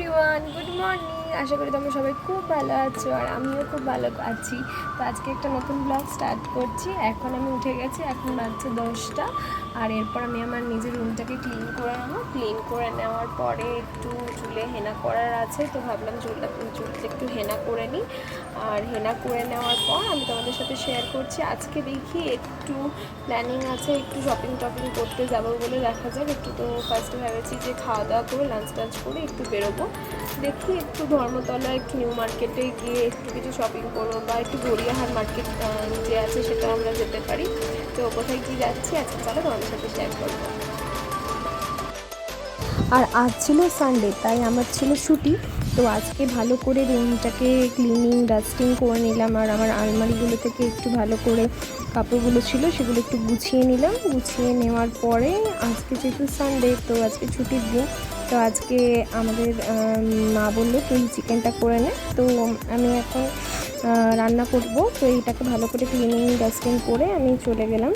Everyone, good morning. আশা করি তোমরা সবাই খুব ভালো আছো আর আমিও খুব ভালো আছি। তো আজকে একটা নতুন ব্লগ স্টার্ট করছি। এখন আমি উঠে গেছি, এখন বাজছে 10টা। আর এরপর আমি আমার নিজের রুমটাকে ক্লিন করে নেবো। ক্লিন করে নেওয়ার পরে একটু চুলে হেনা করার আছে, তো ভাবলাম চুলটা একটু হেনা করে নিই। আর হেনা করে নেওয়ার পর আমি তোমাদের সাথে শেয়ার করছি। আজকে দেখি একটু প্ল্যানিং আছে, একটু শপিং টপিং করতে যাবো বলে, দেখা যাক। একটু তো ফার্স্টে ভেবেছি যে খাওয়া দাওয়া করে লাঞ্চ টাঞ্চ করে একটু বেরোবো। দেখি একটু ধর্মতলা, একটু নিউ মার্কেটে গিয়ে একটু কিছু শপিং করবো, বা একটু গড়িয়াহাট মার্কেট যে আছে সেটা আমরা যেতে পারি। তো কোথায় কি যাচ্ছি আজকে চলো তোমাদের সাথে শেয়ার করবো। আর আজ ছিল সানডে, তাই আমার ছিল ছুটি। তো আজকে ভালো করে রুমটাকে ক্লিনিং ডাস্টিং করে নিলাম। আর আমার আলমারিগুলো থেকে একটু ভালো করে কাপড়গুলো ছিল সেগুলো একটু গুছিয়ে নিলাম। গুছিয়ে নেওয়ার পরে আজকে যেহেতু সানডে, তো আজকে ছুটির দিন, তো আজকে আমাদের মা বললো তুই চিকেনটা করে নে। তো আমি এখন রান্না করব। তো এইটাকে ভালো করে ক্লিনিং ডাস্টিং করে আমি চলে গেলাম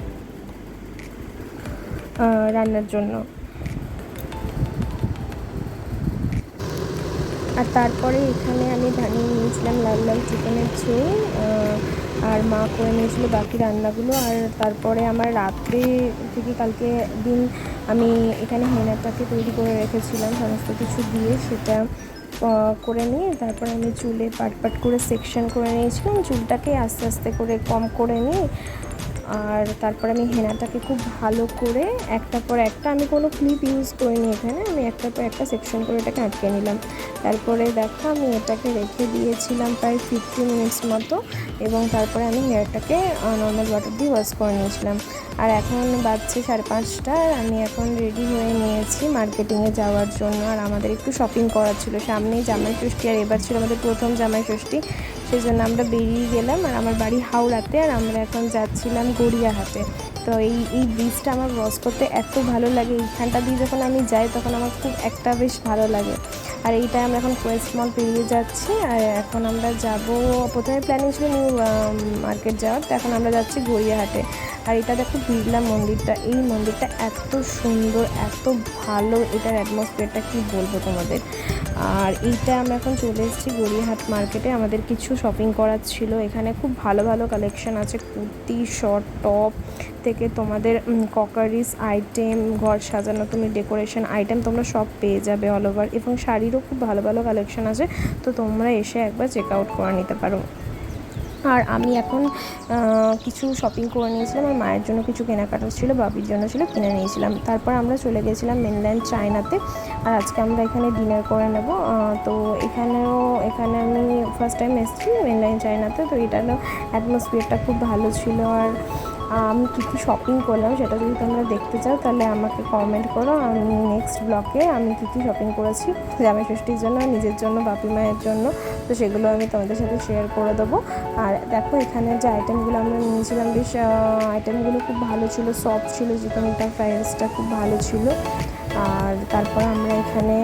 রান্নার জন্য। আর তারপরে এখানে আমি বানিয়ে নিয়েছিলাম লাল লাল চিকেনের ঝোল, আর মা করে নিয়েছিল বাকি রান্নাগুলো। আর তারপরে আমার রাত্রে থেকে কালকে দিন আমি এখানে হেনাটাকে তৈরি করে রেখেছিলাম সমস্ত কিছু দিয়ে, সেটা করে নিয়ে তারপরে আমি চুলে পাট পাট করে সেকশন করে নিয়েছিলাম। চুলটাকে আস্তে আস্তে করে কম করে নিয়ে আর তারপর আমি হেনাটাকে খুব ভালো করে একটার পর একটা, আমি কোনো ক্লিপ ইউজ করিনি এখানে, আমি একটার পর একটা সেকশন করে এটাকে আটকে নিলাম। তারপরে দেখো আমি এটাকে রেখে দিয়েছিলাম প্রায় 50 মিনিটস মতো, এবং তারপরে আমি হেয়ারটাকে নর্মাল ওয়াটার দিয়ে ওয়াশ করে নিয়েছিলাম। আর এখন বাজছে 5:30, আর আমি এখন রেডি হয়ে নিয়েছি মার্কেটিংয়ে যাওয়ার জন্য। আর আমাদের একটু শপিং করার ছিল, সামনেই জামাই ষষ্ঠী, আর এবার ছিল আমাদের প্রথম জামাই ষষ্ঠী, সেই জন্য আমরা বেরিয়ে গেলাম। আর আমার বাড়ি হাওড়াতে, আর আমরা এখন যাচ্ছিলাম গড়িয়াহাটে। তো এই ব্রিজটা আমার ক্রস করতে এত ভালো লাগে, এইখানটা দিয়ে যখন আমি যাই তখন আমার খুব একটা বেশ ভালো লাগে। আর এইটা আমরা এখন কোয়েস্ট মল পেরিয়ে যাচ্ছি। আর এখন আমরা যাব, প্রথমে প্ল্যানিং ছিল নিউ মার্কেট যাওয়ার, তো এখন আমরা যাচ্ছি গড়িয়াহাটে। আর এটা দেখো বিড়লা মন্দিরটা, এই মন্দিরটা এত সুন্দর, এত ভালো, এটার অ্যাটমসফিয়ারটা কী বলবো তোমাদের। আর এইটা আমরা এখন চলে এসেছি গড়িয়াহাট মার্কেটে, আমাদের কিছু শপিং করার ছিল। এখানে খুব ভালো ভালো কালেকশন আছে, কুর্তি, শর্ট, টপ থেকে তোমাদের ককারিস আইটেম, ঘর সাজানো, তুমি ডেকোরেশন আইটেম তোমরা সব পেয়ে যাবে অল ওভার, এবং শাড়িরও খুব ভালো ভালো কালেকশন আছে। তো তোমরা এসে একবার চেক আউট করে নিতে পারো। আর আমি এখন কিছু শপিং করে নিয়েছিলাম, আর মায়ের জন্য কিছু কেনাকাটা ছিল, বাবির জন্য ছিল, কিনে নিয়েছিলাম। তারপর আমরা চলে গেছিলাম মেনল্যান্ড চায়নাতে। আর আজকে আমরা এখানে ডিনার করে নেব। তো এখানে আমি ফার্স্ট টাইম এসেছি মেনল্যান্ড চায়নাতে, তো এটারও অ্যাটমসফিয়ারটা খুব ভালো ছিল। আর আমি কী কী শপিং করলাম সেটা যদি তোমরা দেখতে চাও তাহলে আমাকে কমেন্ট করো, আমি নেক্সট ব্লগে আমি কী কী শপিং করেছি জামাই ষষ্ঠীর জন্য, নিজের জন্য, বাপি মায়ের জন্য, তো সেগুলো আমি তোমাদের সাথে শেয়ার করে দেবো। আর দেখো এখানে যে আইটেমগুলো আমরা নিয়েছিলাম, বেশ আইটেমগুলো খুব ভালো ছিল, সফট ছিল, চিকেনটা ফ্রাইড রাইসটা খুব ভালো ছিল। আর তারপর আমরা এখানে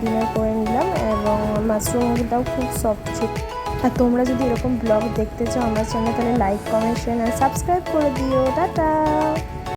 ডিনার করে নিলাম, এবং মাশরুমটাও খুব সফট ছিল। আর তোমরা যদি এরকম ব্লগ দেখতে চাও আমার চ্যানেলে, তাহলে লাইক, কমেন্ট, শেয়ার আর সাবস্ক্রাইব করে দিও। টাটা।